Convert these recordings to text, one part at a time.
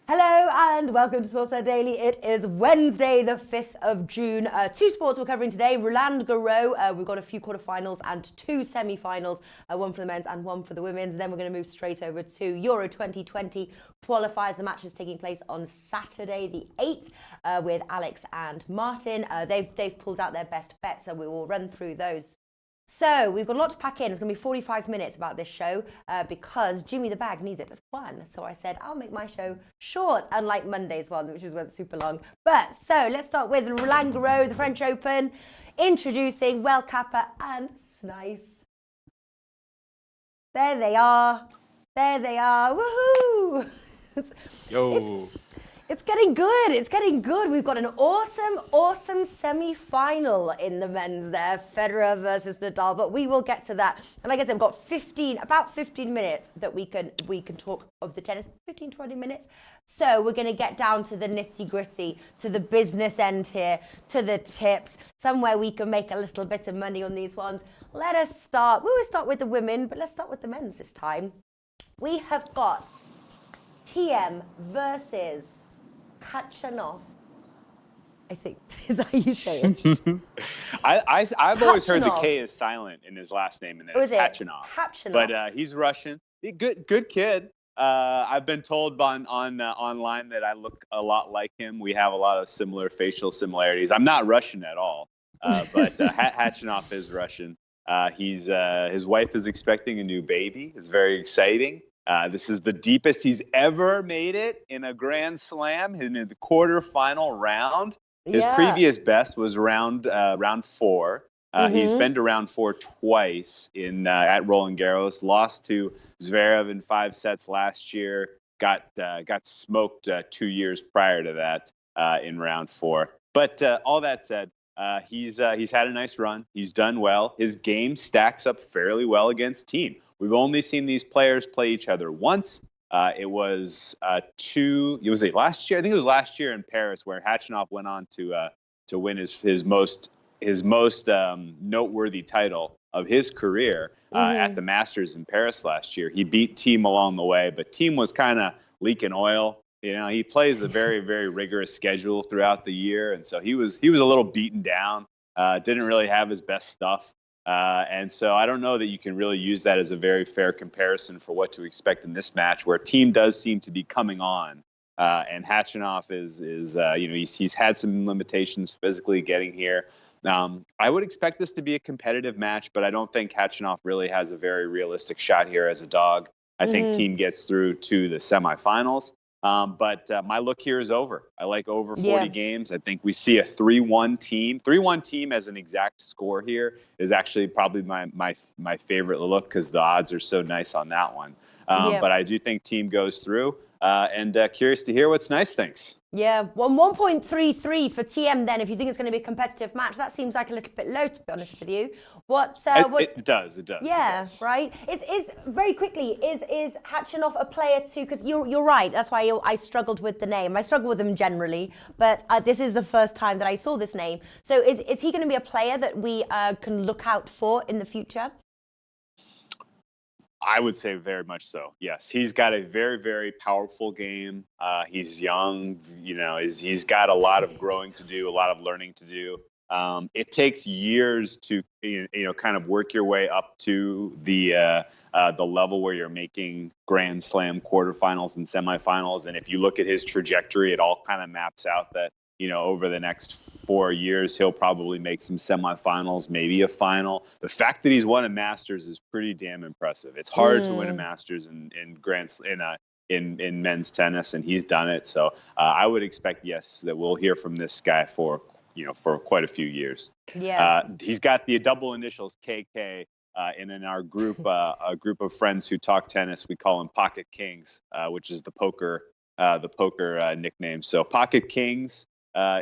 Hello and welcome to Sportsbet Daily. It is Wednesday, the 5th of June. Two sports we're covering today. Roland Garros, we've got a few quarterfinals and two semi-finals, one for the men's and one for the women's. Then we're going to move straight over to Euro 2020 qualifiers. The match is taking place on Saturday the 8th with Alex and Martin. They've pulled out their best bets, so we will run through those. So we've got a lot to pack in. It's going to be 45 minutes about this show because Jimmy the Bag needs it at 1. So I said, I'll make my show short, unlike Monday's one, which was super long. But so let's start with Roland Garros, the French Open, introducing Well Kappa and Snice. There they are. There they are. Woohoo! Yo. It's getting good. It's getting good. We've got an awesome semi-final in the men's there, Federer versus Nadal. But we will get to that. And like I said, we've got about 15 minutes that we can talk of the tennis. 15, 20 minutes. So we're going to get down to the nitty-gritty, to the business end here, to the tips, somewhere we can make a little bit of money on these ones. Let us start. We will start with the women, but let's start with the men's this time. We have got Thiem versus Khachanov, I think is how you say it. I've always heard the K is silent in his last name, and then it's Khachanov. But he's Russian. Good kid. I've been told online that I look a lot like him. We have a lot of similar facial similarities. I'm not Russian at all, but Khachanov is Russian. His wife is expecting a new baby. It's very exciting. This is the deepest he's ever made it in a Grand Slam in the quarterfinal round. His previous best was round 4. He's been to round 4 twice at Roland Garros. Lost to Zverev in 5 sets last year. Got smoked 2 years prior to that in round 4. But all that said, he's had a nice run. He's done well. His game stacks up fairly well against Thiem. We've only seen these players play each other once. It was last year. I think it was last year in Paris where Khachanov went on to win his most noteworthy title of his career at the Masters in Paris last year. He beat Thiem along the way, but Thiem was kind of leaking oil. You know, he plays a very, very rigorous schedule throughout the year, and so he was a little beaten down. Didn't really have his best stuff. And so I don't know that you can really use that as a very fair comparison for what to expect in this match, where Thiem does seem to be coming on, and Khachanov he's had some limitations physically getting here. I would expect this to be a competitive match, but I don't think Khachanov really has a very realistic shot here as a dog. I think Thiem gets through to the semifinals. But my look here is over. I like over 40 games. I think we see a 3-1 Thiem. 3-1 Thiem as an exact score here is actually probably my favorite look because the odds are so nice on that one. But I do think Thiem goes through. And curious to hear what Snice thinks. Yeah, 1.33 for Thiem then, if you think it's going to be a competitive match. That seems like a little bit low, to be honest with you. It does. Yeah, right. Is very quickly, is Khachanov a player too? Because you're right. That's why I struggled with the name. I struggle with him generally, but this is the first time that I saw this name. So is he going to be a player that we can look out for in the future? I would say very much so. Yes, he's got a very, very powerful game. He's young. You know, he's got a lot of growing to do, a lot of learning to do. It takes years to kind of work your way up to the level where you're making Grand Slam quarterfinals and semifinals. And if you look at his trajectory, it all kind of maps out that over the next 4 years, he'll probably make some semifinals, maybe a final. The fact that he's won a Masters is pretty damn impressive. It's hard to win a Masters in men's tennis, and he's done it. So I would expect, yes, that we'll hear from this guy for quite a few years. Yeah. He's got the double initials KK, and in our group, a group of friends who talk tennis, we call him Pocket Kings, which is the poker nickname. So Pocket Kings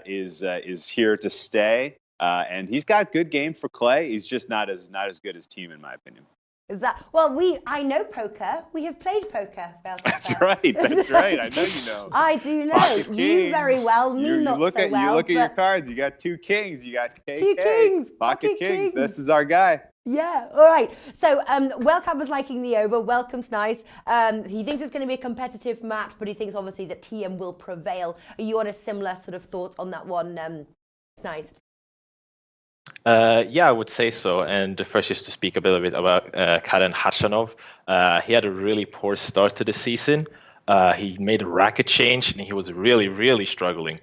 is here to stay, and he's got good game for clay. He's just not as good as Thiem, in my opinion. Is that I know poker. We have played poker. That's right. I know you know. I do know you very well. Me not so well. You look at your cards. You got 2 kings. You got KK. 2 kings. Pocket Kings. This is our guy. Yeah, all right. So, Welcap was liking the over. Welcome's nice. He thinks it's going to be a competitive match, but he thinks obviously that Thiem will prevail. Are you on a similar sort of thoughts on that one? It's nice. Yeah, I would say so. And first, just to speak a little bit about Khachanov, he had a really poor start to the season. He made a racket change, and he was really, really struggling.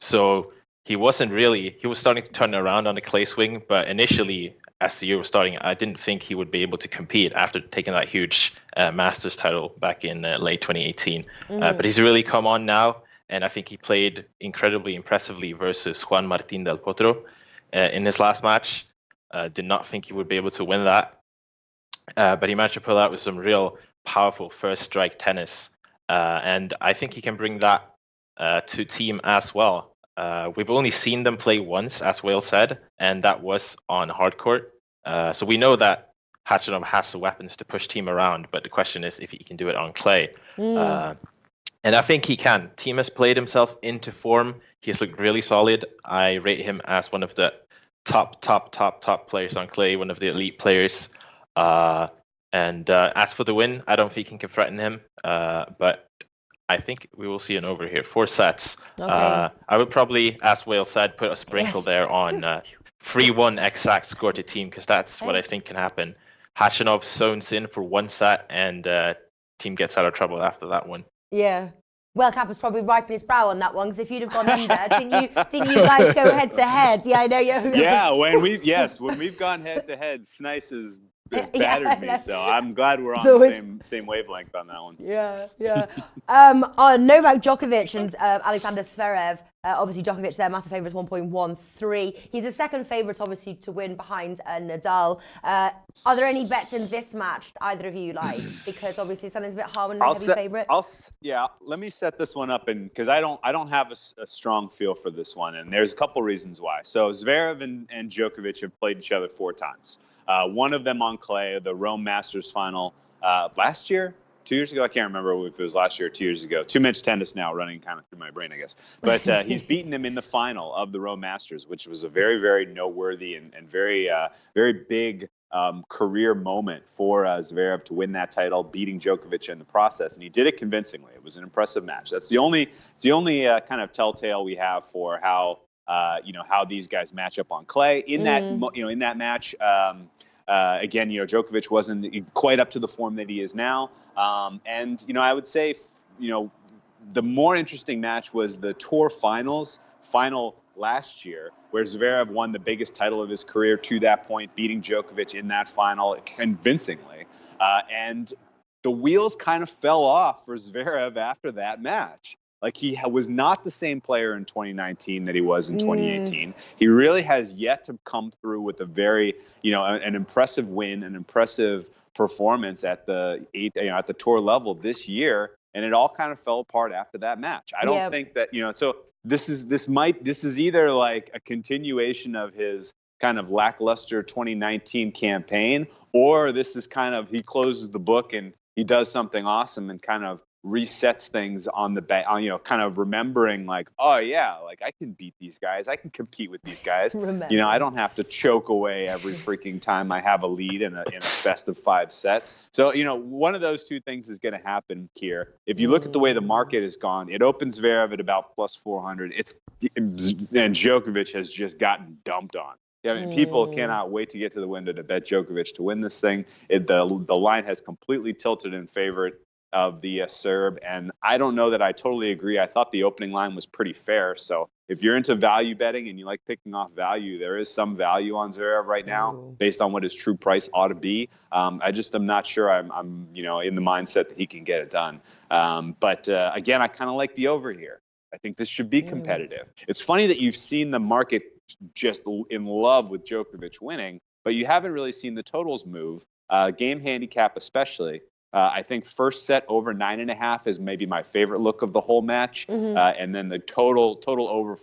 So he was starting to turn around on the clay swing, but initially, as the year was starting, I didn't think he would be able to compete after taking that huge Masters title back in late 2018. But he's really come on now, and I think he played incredibly impressively versus Juan Martín del Potro in his last match. Did not think he would be able to win that, but he managed to pull out with some real powerful first strike tennis, and I think he can bring that to Thiem as well. We've only seen them play once, as Wales said, and that was on hard court. So we know that Khachanov has the weapons to push Thiem around, but the question is if he can do it on clay. And I think he can. Thiem has played himself into form. He's looked really solid. I rate him as one of the top players on clay, one of the elite players. And as for the win, I don't think he can threaten him, but I think we will see an over here. 4 sets. Okay. I would probably, as Wales said, put a sprinkle there on 3-1 exact score to Thiem, because that's what I think can happen. Khachanov zones in for 1 set, and Thiem gets out of trouble after that one. Yeah. Welcap was probably wiping his brow on that one, because if you'd have gone under, didn't you guys go head to head? Yeah, I know you. Yeah, when we've gone head to head, Snice has battered me, so I'm glad we're on the same wavelength on that one. Yeah. On Novak Djokovic and Alexander Zverev, obviously Djokovic, their massive favourite, 1.13. He's a second favourite, obviously, to win behind Nadal. Are there any bets in this match that either of you like? Because obviously something's a bit hard when you're a heavy favourite. Let me set this one up, and because I don't have a strong feel for this one, and there's a couple reasons why. So Zverev and Djokovic have played each other 4 times. One of them on clay, the Rome Masters final last year, 2 years ago. I can't remember if it was last year or 2 years ago. Too much tennis now running kind of through my brain, I guess. But he's beaten him in the final of the Rome Masters, which was a very, very noteworthy and very, very big career moment for Zverev to win that title, beating Djokovic in the process. And he did it convincingly. It was an impressive match. That's the only kind of telltale we have for how these guys match up on clay. In that match, again, Djokovic wasn't quite up to the form that he is now. And I would say, the more interesting match was the Tour final last year, where Zverev won the biggest title of his career to that point, beating Djokovic in that final convincingly. And the wheels kind of fell off for Zverev after that match. Like, he was not the same player in 2019 that he was in 2018. He really has yet to come through with a very, an impressive win, an impressive performance at the tour level this year. And it all kind of fell apart after that match. I don't think that, so this is either like a continuation of his kind of lackluster 2019 campaign, or this is kind of, he closes the book and he does something awesome and kind of resets things on the back, kind of remembering like, oh yeah, like I can beat these guys, I can compete with these guys. I don't have to choke away every freaking time I have a lead in a best of 5 set. So one of those two things is going to happen here. If you look at the way the market has gone, it opens Zverev at about plus 400. And Djokovic has just gotten dumped on. I mean, people cannot wait to get to the window to bet Djokovic to win this thing. The line has completely tilted in favor of the Serb, and I don't know that I totally agree. I thought the opening line was pretty fair. So if you're into value betting and you like picking off value, there is some value on Zverev right now based on what his true price ought to be. I just am not sure I'm in the mindset that he can get it done. But again, I kind of like the over here. I think this should be competitive. It's funny that you've seen the market just in love with Djokovic winning, but you haven't really seen the totals move. Game handicap especially. I think first set over 9.5 is maybe my favorite look of the whole match. And then the total over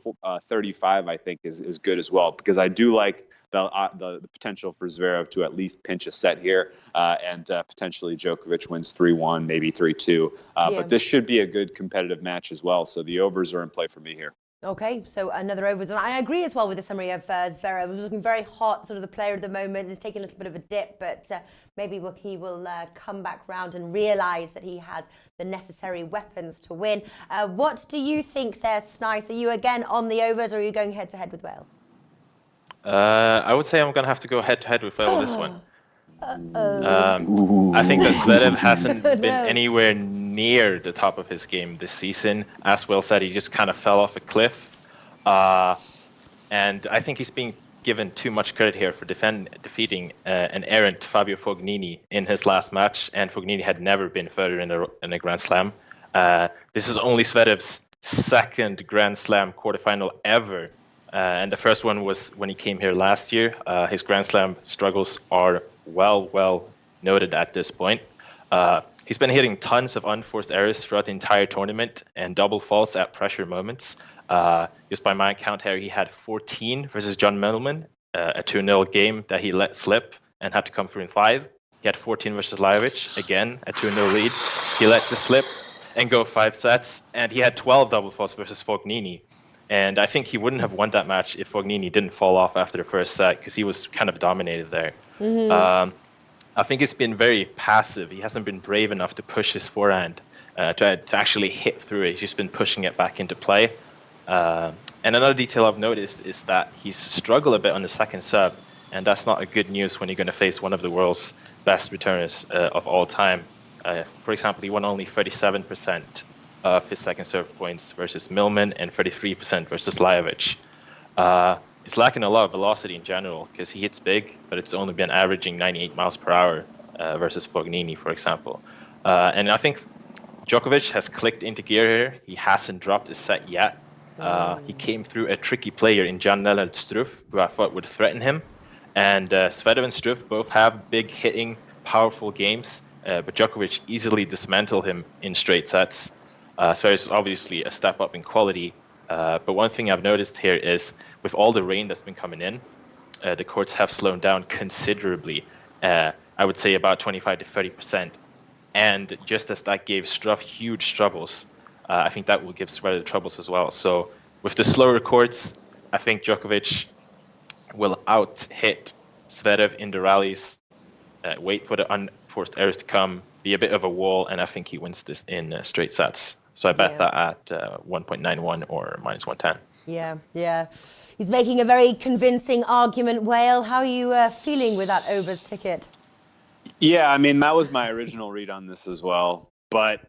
35, I think, is good as well, because I do like the potential for Zverev to at least pinch a set here, and potentially Djokovic wins 3-1, maybe 3-2. But this should be a good competitive match as well. So the overs are in play for me here. Okay, so another overs. And I agree as well with the summary of Zverev. He's looking very hot, sort of the player of the moment. He's taking a little bit of a dip, but maybe he will come back round and realise that he has the necessary weapons to win. What do you think there, Snice? Are you again on the overs, or are you going head-to-head with Wales? I would say I'm going to have to go head-to-head with Wales this one. I think that Zverev hasn't been anywhere near the top of his game this season. As Will said, he just kind of fell off a cliff. And I think he's being given too much credit here for defeating an errant Fabio Fognini in his last match. And Fognini had never been further in a Grand Slam. This is only Zverev's second Grand Slam quarterfinal ever. And the first one was when he came here last year. His Grand Slam struggles are well noted at this point. He's been hitting tons of unforced errors throughout the entire tournament and double faults at pressure moments. Just by my count here, he had 14 versus John Millman, a 2-0 game that he let slip and had to come through in 5. He had 14 versus Lajovic, again, a 2-0 lead. He let it slip and go 5 sets. And he had 12 double faults versus Fognini. And I think he wouldn't have won that match if Fognini didn't fall off after the first set, because he was kind of dominated there. Mm-hmm. I think he's been very passive. He hasn't been brave enough to push his forehand to actually hit through it. He's just been pushing it back into play. And another detail I've noticed is that he's struggled a bit on the second serve, and that's not a good news when you're going to face one of the world's best returners of all time. For example, he won only 37% of his second serve points versus Millman and 33% versus Lajovic. He's lacking a lot of velocity in general because he hits big, but it's only been averaging 98 miles per hour versus Fognini, for example. And I think Djokovic has clicked into gear here. He hasn't dropped his set yet. He came through a tricky player in Jan-Lennart Struff, who I thought would threaten him. And Zverev and Struff both have big hitting, powerful games, but Djokovic easily dismantled him in straight sets. Zverev is obviously a step up in quality. But one thing I've noticed here is with all the rain that's been coming in, the courts have slowed down considerably. I would say about 25 to 30%. And just as that gave Struff huge troubles, I think that will give Zverev troubles as well. So with the slower courts, I think Djokovic will out-hit Zverev in the rallies, wait for the unforced errors to come, be a bit of a wall, and I think he wins this in straight sets. So I bet that at 1.91 or minus 110. Yeah. He's making a very convincing argument, Whale. How are you feeling with that overs ticket? Yeah, I mean, that was my original read on this as well. But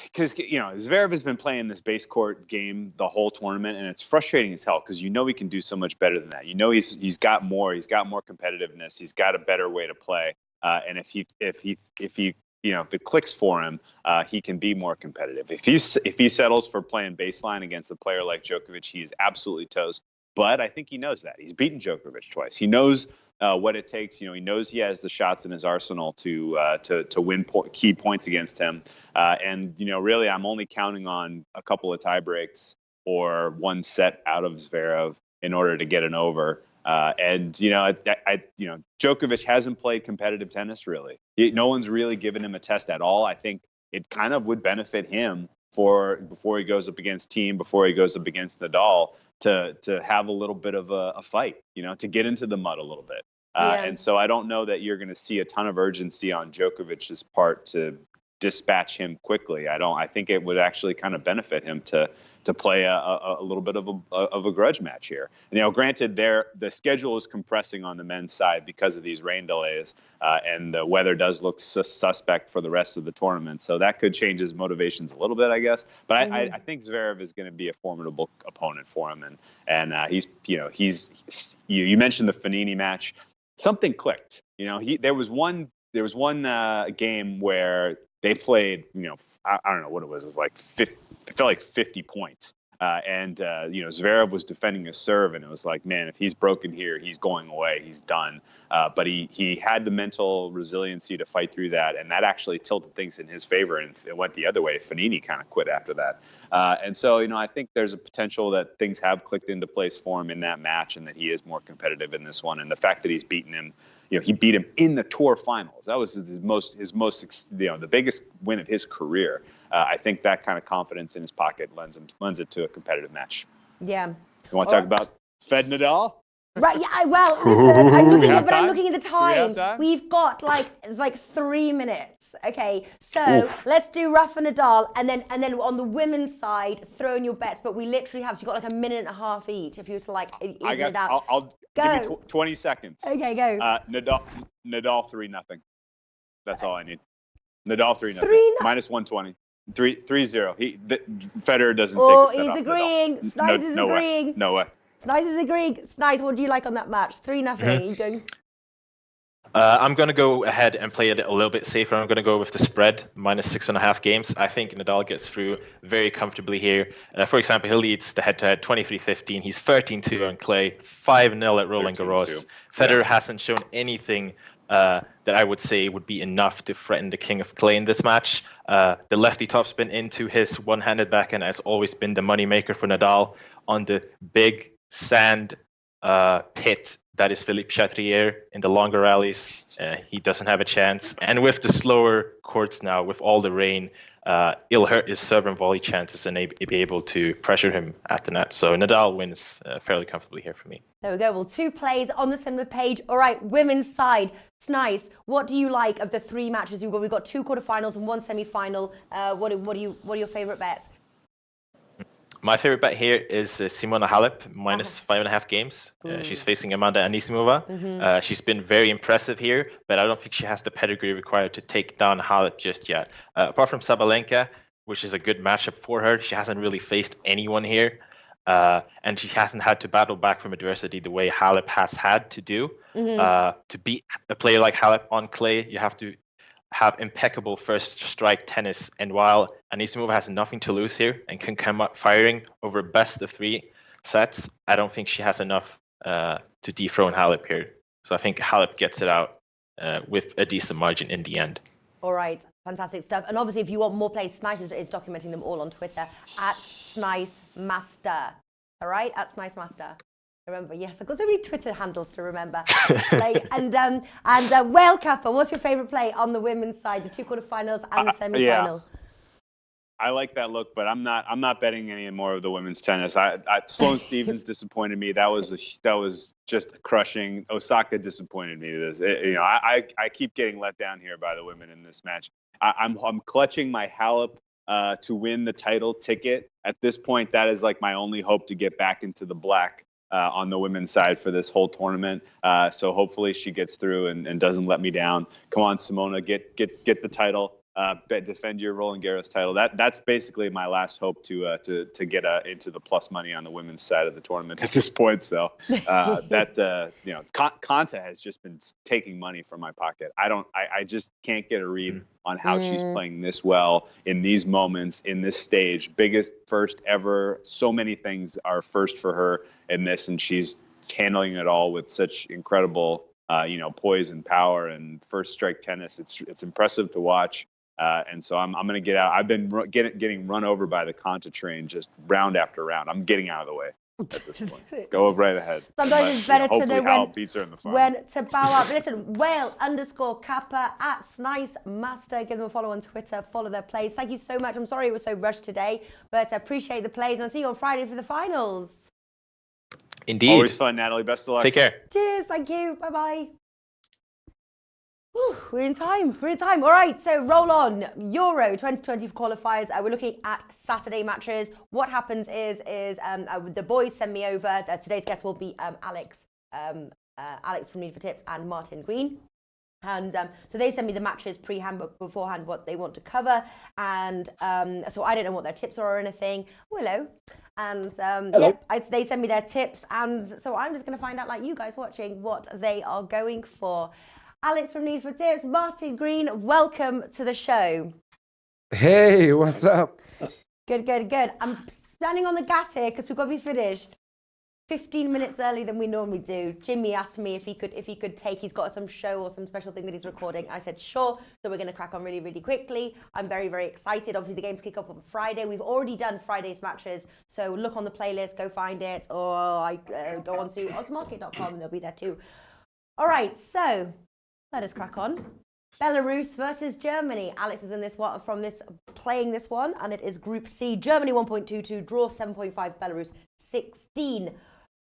because, Zverev has been playing this base court game the whole tournament, and it's frustrating as hell because he can do so much better than that. He's got more competitiveness. He's got a better way to play. And if it clicks for him, he can be more competitive. If he settles for playing baseline against a player like Djokovic, he is absolutely toast. But I think he knows that. He's beaten Djokovic twice. He knows what it takes. He knows he has the shots in his arsenal to win key points against him. And really, I'm only counting on a couple of tie breaks or one set out of Zverev in order to get an over. And Djokovic hasn't played competitive tennis really. No one's really given him a test at all. I think it kind of would benefit him before he goes up against Thiem, before he goes up against Nadal, to have a little bit of a fight, to get into the mud a little bit. And so I don't know that you're going to see a ton of urgency on Djokovic's part to dispatch him quickly. I think it would actually kind of benefit him to play a little bit of a grudge match here. Granted, the schedule is compressing on the men's side because of these rain delays, and the weather does look suspect for the rest of the tournament. So that could change his motivations a little bit, I guess. But I think Zverev is going to be a formidable opponent for him, and he's you mentioned the Fognini match. Something clicked. There was one game where they played, I don't know what it was, like it felt like 50 points. And Zverev was defending his serve, and it was like, man, if he's broken here, he's going away, he's done. But he had the mental resiliency to fight through that, and that actually tilted things in his favor, and it went the other way. Fognini kind of quit after that. And so, I think there's a potential that things have clicked into place for him in that match, and that he is more competitive in this one. And the fact that he's beaten him, he beat him in the tour finals. That was his most, the biggest win of his career. I think that kind of confidence in his pocket lends it to a competitive match. Yeah. You want to talk about Fed Nadal? Right, yeah, well, listen, I'm looking at the time. We've got it's like 3 minutes. Okay, so let's do Rafa Nadal, and then on the women's side, throw in your bets. But we literally have, so you've got like a minute and a half each if you were to even it out. I'll give you 20 seconds. Okay, go. Nadal 3-0. That's all I need. Nadal 3-0. Minus 120. 3-0. Federer doesn't take a set he's off agreeing. Nadal. Snice is agreeing. No way. Snice is agreeing. Snice, what do you like on that match? 3-0. Are you going? I'm going to go ahead and play it a little bit safer. I'm going to go with the spread, minus 6.5 games. I think Nadal gets through very comfortably here. For example, he leads the head-to-head 23-15. He's 13-2 on clay, 5-0 at Roland Garros. Federer hasn't shown anything that I would say would be enough to threaten the king of clay in this match. The lefty topspin into his one-handed backhand has always been the moneymaker for Nadal. On the big sand pit that is Philippe Chatrier in the longer rallies, he doesn't have a chance. And with the slower courts now, with all the rain, it'll hurt his serve and volley chances and be able to pressure him at the net. So Nadal wins fairly comfortably here for me. There we go. Well, 2 plays on the similar page. All right, women's side. Snice, what do you like of the 3 matches? We've got 2 quarterfinals and 1 semi-final. What are your favourite bets? My favorite bet here is Simona Halep, minus 5.5 games. She's facing Amanda Anisimova. She's been very impressive here, but I don't think she has the pedigree required to take down Halep just yet. Apart from Sabalenka, which is a good matchup for her, she hasn't really faced anyone here. And she hasn't had to battle back from adversity the way Halep has had to do. To beat a player like Halep on clay, you have to have impeccable first strike tennis, and while Anisimova has nothing to lose here and can come up firing over best of 3 sets, I don't think she has enough to dethrone Halep here. So I think Halep gets it out with a decent margin in the end. All right, fantastic stuff. And obviously, if you want more plays, Snice is documenting them all on Twitter at SniceMaster. All right, at SniceMaster. Remember, yes, I've got so many Twitter handles to remember. Whale Kappa, what's your favourite play on the women's side, the 2 quarterfinals and the semi-final? I like that look, but I'm not betting any more of the women's tennis. Sloane Stephens disappointed me. That was just crushing. Osaka disappointed me. I keep getting let down here by the women in this match. I'm clutching my Halep to win the title ticket. At this point, that is like my only hope to get back into the black. On the women's side for this whole tournament. So hopefully she gets through and doesn't let me down. Come on, Simona, get the title. Defend your Roland Garros title. That's basically my last hope to get into the plus money on the women's side of the tournament at this point. So Konta has just been taking money from my pocket. I just can't get a read on how she's playing this well in these moments, in this stage. Biggest first ever. So many things are first for her in this, and she's handling it all with such incredible poise and power and first strike tennis. It's impressive to watch. And so I'm going to get out. I've been getting run over by the Konta train just round after round. I'm getting out of the way at this point. Go right ahead. Sometimes it's better to know beats her in the when to bow up. Listen, Whale_Kappa at SniceMaster. Give them a follow on Twitter. Follow their plays. Thank you so much. I'm sorry it was so rushed today, but I appreciate the plays. And I'll see you on Friday for the finals. Indeed. Always fun, Natalie. Best of luck. Take care. Cheers. Thank you. Bye-bye. Whew, we're in time. All right, so roll on. Euro 2020 qualifiers. We're looking at Saturday matches. What happens is the boys send me over. Today's guest will be Alex from Need for Tips and Martin Green. And so they send me the matches beforehand, what they want to cover. And so I don't know what their tips are or anything. Hello. And they send me their tips. And so I'm just going to find out, like you guys watching, what they are going for. Alex from Need for Tips, Martin Green, welcome to the show. Hey, what's up? Good. I'm standing on the gas here because we've got to be finished 15 minutes early than we normally do. Jimmy asked me if he could take, he's got some show or some special thing that he's recording. I said, sure. So we're going to crack on really, really quickly. I'm very, very excited. Obviously, the games kick off on Friday. We've already done Friday's matches. So look on the playlist, go find it, or go on to oddsmarket.com and they'll be there too. All right, so let us crack on. Belarus versus Germany. Alex is in this one playing this one, and it is Group C. Germany 1.22, draw 7.5. Belarus 16.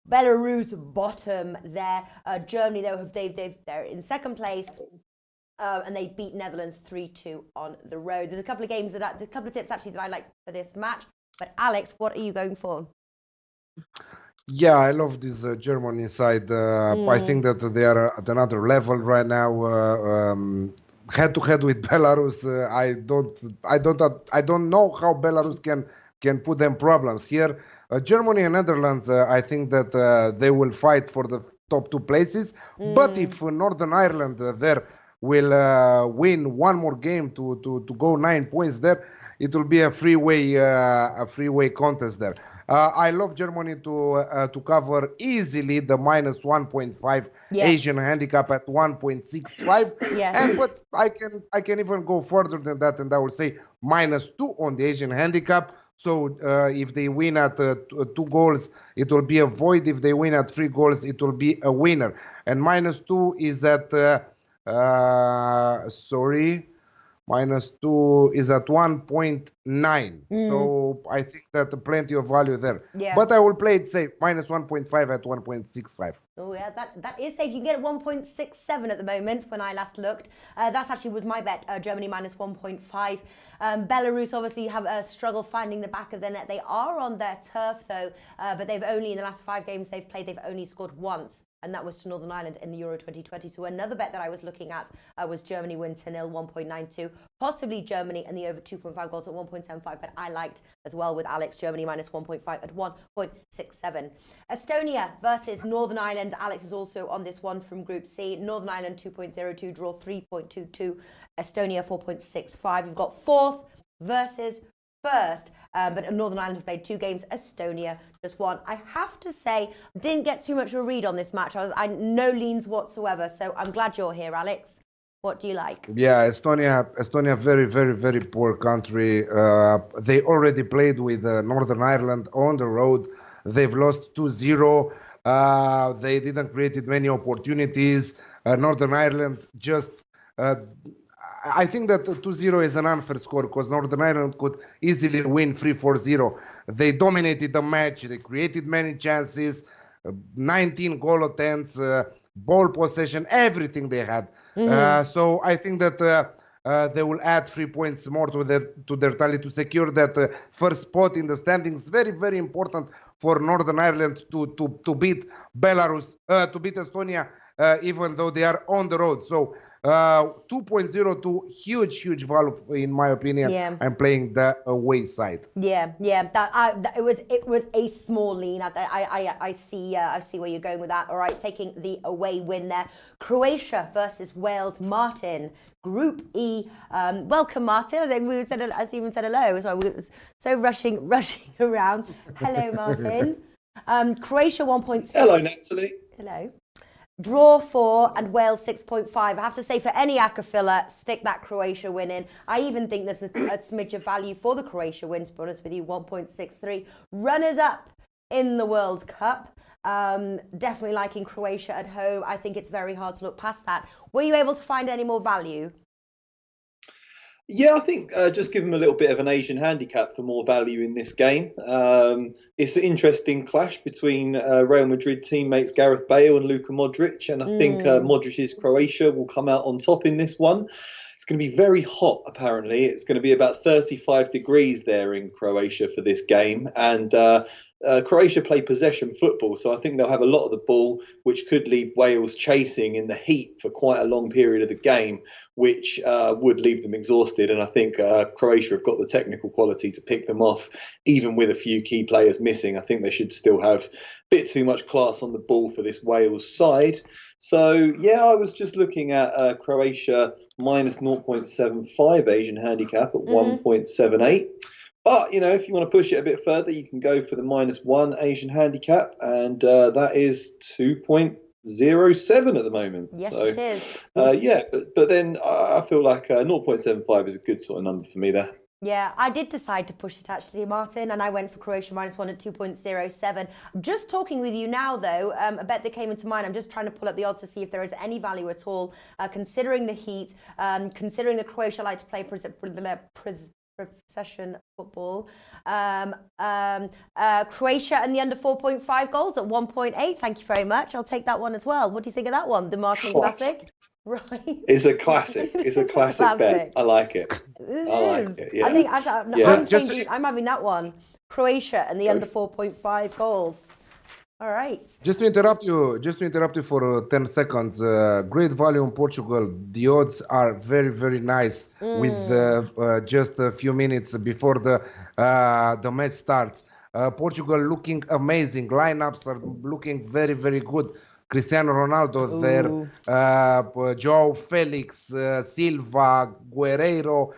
Belarus bottom there. Germany though they're in second place. And they beat Netherlands 3-2 on the road. There's a couple of tips actually that I like for this match. But Alex, what are you going for? Yeah, I love this Germany side. I think that they are at another level right now. Head to head with Belarus, I don't know how Belarus can put them problems here. Germany and Netherlands, I think that they will fight for the top 2 places. But if Northern Ireland there will win one more game to go 9 points there, it will be a freeway contest there. I love Germany to cover easily the minus 1.5 Asian handicap at 1.65. Yes. But I can even go further than that, and I will say minus 2 on the Asian handicap. So if they win at 2 goals, it will be a void. If they win at 3 goals, it will be a winner. And minus 2 is at minus 2 is at 1.9. So I think that plenty of value there. Yeah. But I will play it safe, minus 1.5 at 1.65. Oh yeah, that is safe. You can get it 1.67 at the moment when I last looked. That actually was my bet, Germany minus 1.5. Belarus obviously have a struggle finding the back of the net. They are on their turf though, but they've only, in the last 5 games they've played, they've only scored once. And that was to Northern Ireland in the Euro 2020. So another bet that I was looking at was Germany win 2-0, 1.92. Possibly Germany and the over 2.5 goals at 1.75. But I liked as well with Alex, Germany minus 1.5 at 1.67. Estonia versus Northern Ireland. Alex is also on this one from Group C. Northern Ireland 2.02, draw 3.22. Estonia 4.65. You've got 4th versus 1st. But Northern Ireland have played 2 games. Estonia just 1. I have to say, didn't get too much of a read on this match. I no leans whatsoever. So I'm glad you're here, Alex. What do you like? Yeah, Estonia, very, very, very poor country. They already played with Northern Ireland on the road. They've lost 2-0. They didn't create many opportunities. Northern Ireland just... I think that 2-0 is an unfair score because Northern Ireland could easily win 3-4-0. They dominated the match. They created many chances, 19 goal attempts, ball possession, everything they had. So I think that they will add 3 points more to their tally to secure that first spot in the standings. Very, very important for Northern Ireland to beat Belarus, to beat Estonia, even though they are on the road. So 2.02, huge value in my opinion. Yeah. I'm playing the away side. Yeah. It was a small lean. I see where you're going with that. All right, taking the away win there. Croatia versus Wales. Martin, Group E. Welcome, Martin. I think I even said hello. So we were so rushing around. Hello, Martin. Croatia 1.6. Hello, Natalie. Hello. Draw 4 and Wales 6.5. I have to say, for any ACCA filler, stick that Croatia win in. I even think there's a smidge of value for the Croatia win, to be honest with you, 1.63. Runners up in the World Cup. Definitely liking Croatia at home. I think it's very hard to look past that. Were you able to find any more value? Yeah, I think just give them a little bit of an Asian handicap for more value in this game. It's an interesting clash between Real Madrid teammates Gareth Bale and Luka Modric, and I think Modric's Croatia will come out on top in this one. It's going to be very hot, apparently. It's going to be about 35 degrees there in Croatia for this game. And Croatia play possession football, so I think they'll have a lot of the ball, which could leave Wales chasing in the heat for quite a long period of the game, which would leave them exhausted. And I think Croatia have got the technical quality to pick them off, even with a few key players missing. I think they should still have a bit too much class on the ball for this Wales side. So, yeah, I was just looking at Croatia minus 0.75 Asian handicap at 1.78. But, you know, if you want to push it a bit further, you can go for the -1 Asian handicap, and that is 2.07 at the moment. Yes, so, it is. Yeah, but then I feel like 0.75 is a good sort of number for me there. Yeah, I did decide to push it actually, Martin, and I went for Croatia -1 at 2.07. Just talking with you now, though, a bet that came into mind. I'm just trying to pull up the odds to see if there is any value at all, considering the heat, considering that Croatia like to play possession football. Croatia and the under 4.5 goals at 1.8. Thank you very much. I'll take that one as well. What do you think of that one? The Martin classic? Right. It's a classic. It's a classic bet. I like it. I like it. Yeah. I think actually, I'm having that one. Croatia and the under 4.5 goals. All right. Just to interrupt you for 10 seconds. Great value on Portugal. The odds are very, very nice with just a few minutes before the match starts. Portugal looking amazing. Lineups are looking very, very good. Cristiano Ronaldo there, Joao Felix, Silva, Guerreiro,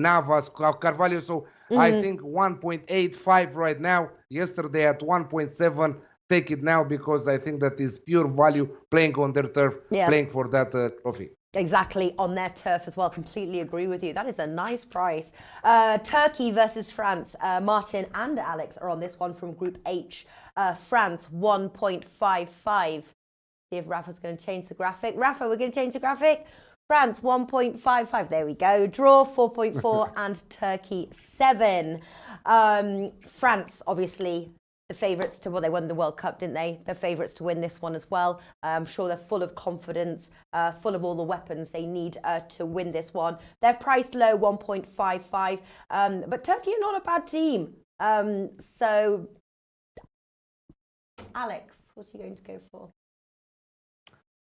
Navas, Carvalho. So I think 1.85 right now. Yesterday at 1.7. Take it now because I think that is pure value playing on their turf, playing for that trophy. Exactly, on their turf as well. Completely agree with you. That is a nice price. Turkey versus France. Martin and Alex are on this one from Group H. France 1.55. See if Rafa's going to change the graphic. Rafa, we're going to change the graphic. France 1.55. There we go. Draw 4.4 and Turkey 7. France, obviously, the favourites to, well, they won the World Cup, didn't they? They're favourites to win this one as well. I'm sure they're full of confidence, full of all the weapons they need to win this one. They're priced low, 1.55. But Turkey are not a bad team. So, Alex, what's he going to go for?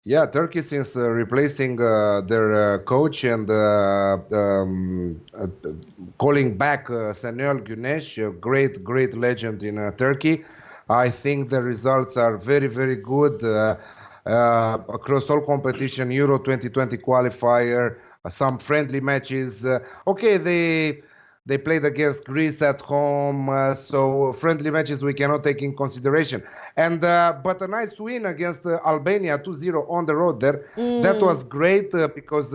Yeah, Turkey, since replacing their coach and calling back Şenol Güneş, a great legend in Turkey, I think the results are very, very good across all competition. Euro 2020 qualifier, some friendly matches. Okay, they played against Greece at home, so friendly matches we cannot take in consideration. And but a nice win against Albania 2-0 on the road there. That was great because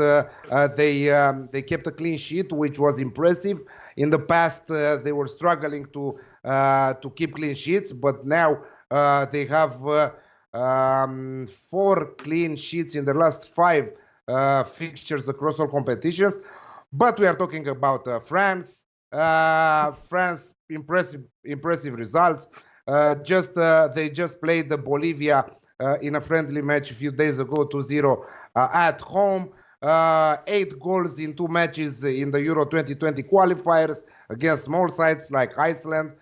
they kept a clean sheet, which was impressive. In the past, they were struggling to keep clean sheets, but now they have 4 clean sheets in the last 5 fixtures across all competitions. But we are talking about France. France, impressive results. They just played the Bolivia in a friendly match a few days ago, 2-0 at home. 8 goals in 2 matches in the Euro 2020 qualifiers against small sides like Iceland.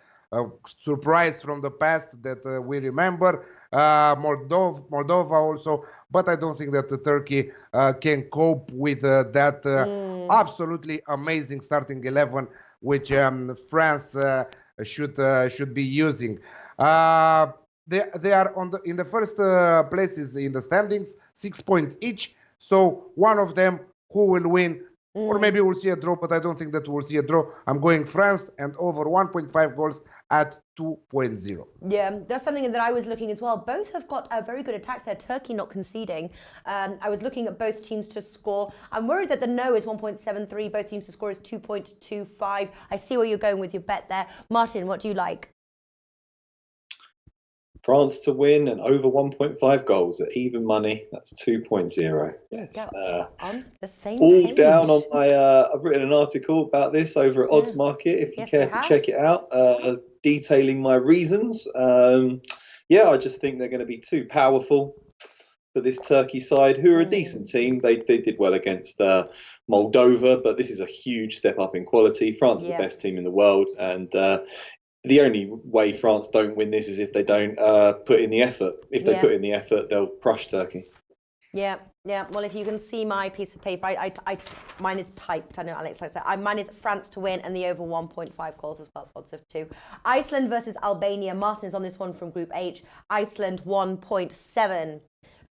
Surprise from the past that we remember. Moldova also, but I don't think that Turkey can cope with that absolutely amazing starting 11, which France should be using. They are in the first places in the standings, 6 points each. So one of them who will win. Or maybe we'll see a draw, but I don't think that we'll see a draw. I'm going France and over 1.5 goals at 2.0. Yeah, that's something that I was looking as well. Both have got very good attacks there. Turkey not conceding. I was looking at both teams to score. I'm worried that the no is 1.73. Both teams to score is 2.25. I see where you're going with your bet there. Martin, what do you like? France to win and over 1.5 goals at even money. That's 2.0. Yes. On the same all page. Down on my. I've written an article about this over at Oddsmarket. If you care to check it out, detailing my reasons. I just think they're going to be too powerful for this Turkey side, who are a decent team. They did well against Moldova, but this is a huge step up in quality. France is the best team in the world, and the only way France don't win this is if they don't put in the effort. If they put in the effort, they'll crush Turkey. Yeah. Well, if you can see my piece of paper, mine is typed. I know Alex likes that. Mine is France to win and the over 1.5 goals as well, odds of 2. Iceland versus Albania. Martin is on this one from Group H. Iceland 1.7.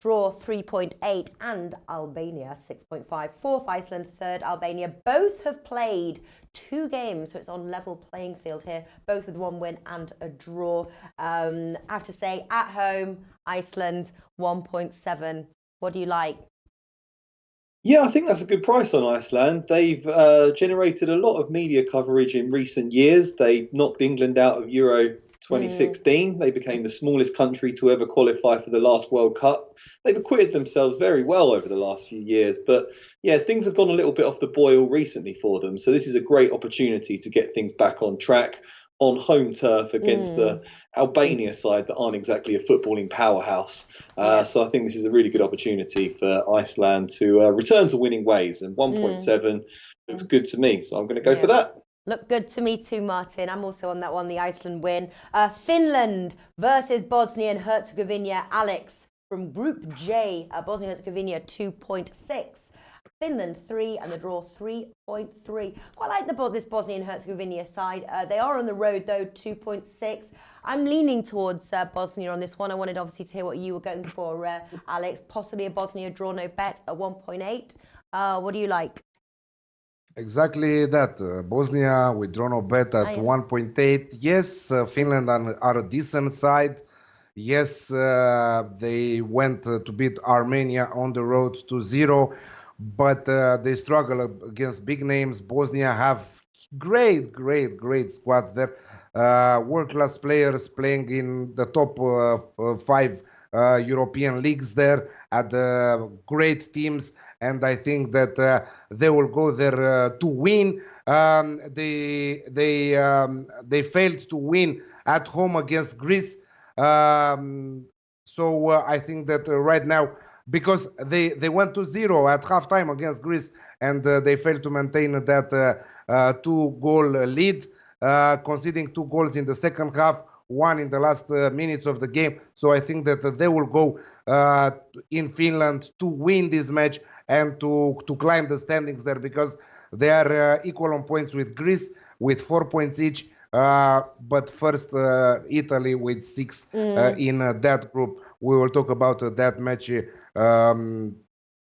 Draw 3.8 and Albania 6.5. 4th Iceland, 3rd Albania. Both have played 2 games, so it's on level playing field here. Both with 1 win and a draw. I have to say, at home, Iceland 1.7. What do you like? Yeah, I think that's a good price on Iceland. They've generated a lot of media coverage in recent years. They knocked England out of Euro 2016. They became the smallest country to ever qualify for the last World Cup. They've acquitted themselves very well over the last few years. But yeah, things have gone a little bit off the boil recently for them. So this is a great opportunity to get things back on track on home turf against the Albania side that aren't exactly a footballing powerhouse. So I think this is a really good opportunity for Iceland to return to winning ways. And 1.7 looks good to me. So I'm going to go for that. Look good to me too, Martin. I'm also on that one, the Iceland win. Finland versus Bosnia and Herzegovina. Alex from Group J, Bosnia and Herzegovina 2.6. Finland 3 and the draw 3.3. Quite like this Bosnia and Herzegovina side. They are on the road though, 2.6. I'm leaning towards Bosnia on this one. I wanted obviously to hear what you were going for, Alex. Possibly a Bosnia draw no bet at 1.8. What do you like? Exactly that. Bosnia with draw no bet at 1.8. Yes, Finland are a decent side. Yes, they went to beat Armenia on the road 2-0. But they struggle against big names. Bosnia have great squad there. World-class players playing in the top 5 European leagues there at great teams. And I think that they will go there to win. They failed to win at home against Greece. So I think that right now, because they went to 0 at halftime against Greece, and they failed to maintain that 2-goal lead, conceding 2 goals in the second half, 1 in the last minutes of the game. So I think that they will go in Finland to win this match and to climb the standings there, because they are equal on points with Greece with 4 points each. But first, Italy with 6 in that group. We will talk about that match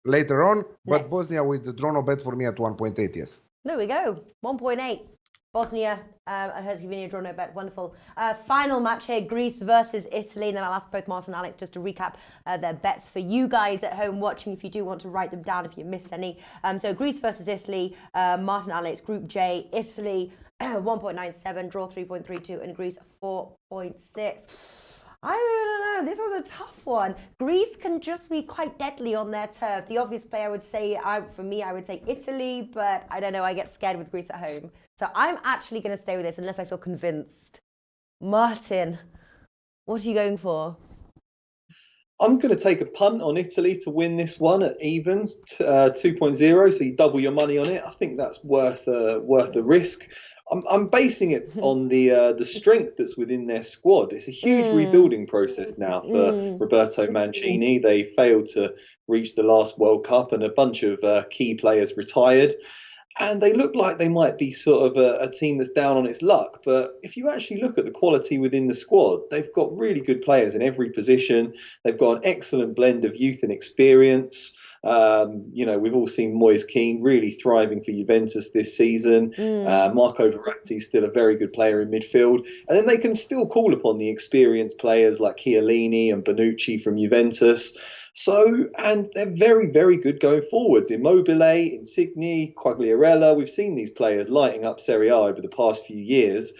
later on. But Bosnia with the draw no bet for me at 1.8, yes. There we go, 1.8. Bosnia and Herzegovina draw no bet. Wonderful. Final match here, Greece versus Italy. And then I'll ask both Martin and Alex just to recap their bets for you guys at home watching, if you do want to write them down if you missed any. So Greece versus Italy, Martin and Alex, Group J, Italy 1.97, draw 3.32, and Greece 4.6. I don't know. This was a tough one. Greece can just be quite deadly on their turf. The obvious play I would say, for me, I would say Italy, but I don't know. I get scared with Greece at home. So I'm actually going to stay with this unless I feel convinced. Martin, what are you going for? I'm going to take a punt on Italy to win this one at evens, 2.0. So you double your money on it. I think that's worth the risk. I'm basing it on the strength that's within their squad. It's a huge rebuilding process now for Roberto Mancini. They failed to reach the last World Cup, and a bunch of key players retired. And they look like they might be sort of a team that's down on its luck. But if you actually look at the quality within the squad, they've got really good players in every position. They've got an excellent blend of youth and experience. We've all seen Moise Kean really thriving for Juventus this season. Marco Verratti is still a very good player in midfield. And then they can still call upon the experienced players like Chiellini and Bonucci from Juventus. So, and they're very, very good going forwards. Immobile, Insigne, Quagliarella. We've seen these players lighting up Serie A over the past few years.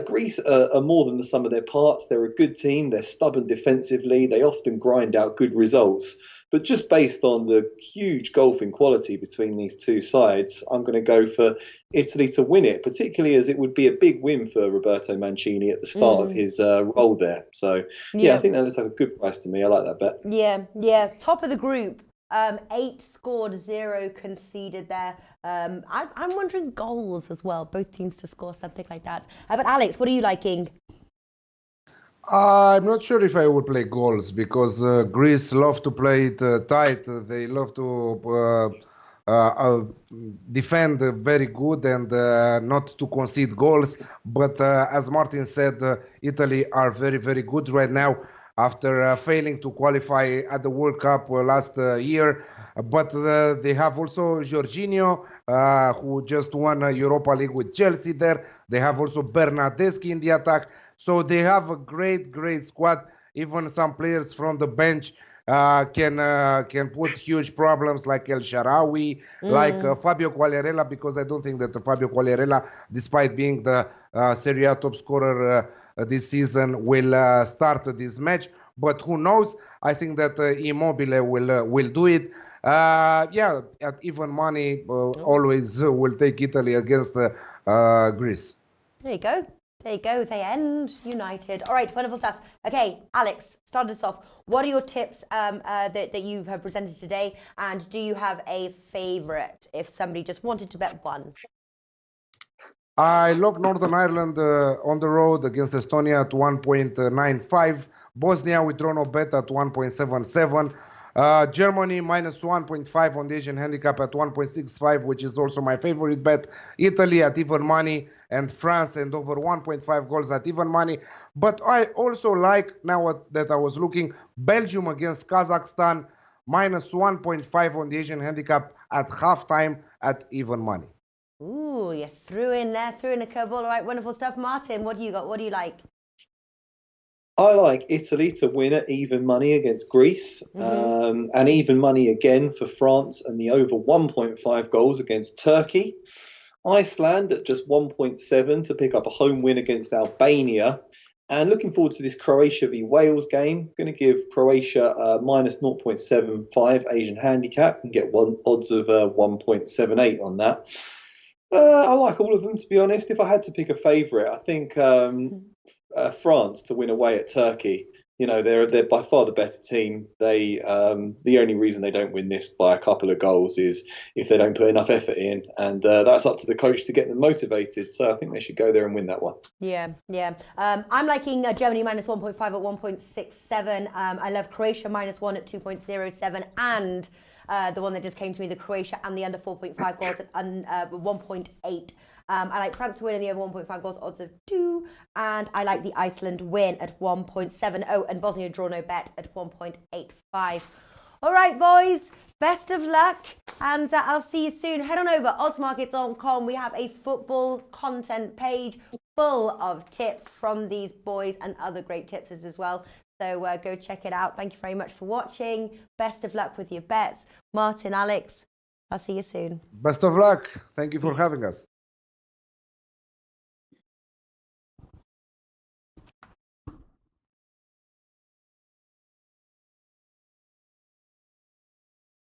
Greece are more than the sum of their parts. They're a good team. They're stubborn defensively. They often grind out good results. But just based on the huge gulf in quality between these two sides, I'm going to go for Italy to win it, particularly as it would be a big win for Roberto Mancini at the start of his role there. So, I think that looks like a good price to me. I like that bet. Yeah. Top of the group. 8 scored, 0 conceded there. I'm wondering goals as well. Both teams to score something like that. But Alex, what are you liking? I'm not sure if I would play goals, because Greece love to play it tight. They love to defend very good and not to concede goals. But as Martin said, Italy are very, very good right now after failing to qualify at the World Cup last year. But they have also Jorginho, who just won a Europa League with Chelsea there. They have also Bernardeschi in the attack. So they have a great, great squad. Even some players from the bench can put huge problems like El Shaarawy, like Fabio Quagliarella, because I don't think that Fabio Quagliarella, despite being the Serie A top scorer this season, will start this match. But who knows? I think that Immobile will do it. Yeah, at even money, always will take Italy against Greece. There you go. There you go. They end united. All right, wonderful stuff. Okay, Alex, start us off. What are your tips that you have presented today? And do you have a favourite if somebody just wanted to bet one? I love Northern Ireland on the road against Estonia at 1.95. Bosnia with draw no bet at 1.77. Germany minus 1.5 on the Asian handicap at 1.65, which is also my favorite bet. Italy at even money, and France and over 1.5 goals at even money. But I also like, now that I was looking, Belgium against Kazakhstan minus 1.5 on the Asian handicap at halftime at even money. Ooh, you threw in a curveball. All right, wonderful stuff. Martin, what do you got? What do you like? I like Italy to win at even money against Greece, and even money again for France and the over 1.5 goals against Turkey. Iceland at just 1.7 to pick up a home win against Albania. And looking forward to this Croatia v Wales game. Going to give Croatia minus 0.75 Asian handicap and get odds of 1.78 on that. I like all of them, to be honest. If I had to pick a favourite, I think France to win away at Turkey. You know, they're by far the better team. They the only reason they don't win this by a couple of goals is if they don't put enough effort in, and that's up to the coach to get them motivated. So I think they should go there and win that one. Yeah. I'm liking Germany minus 1.5 at 1.67. I love Croatia minus 1 at 2.07, and the one that just came to me, the Croatia and the under 4.5 goals at 1.8. I like France to win in the over 1.5 goals, odds of 2. And I like the Iceland win at 1.70 and Bosnia draw no bet at 1.85. All right, boys, best of luck. And I'll see you soon. Head on over, oddsmarket.com. We have a football content page full of tips from these boys and other great tipsters as well. So go check it out. Thank you very much for watching. Best of luck with your bets. Martin, Alex, I'll see you soon. Best of luck. Thank you for having us.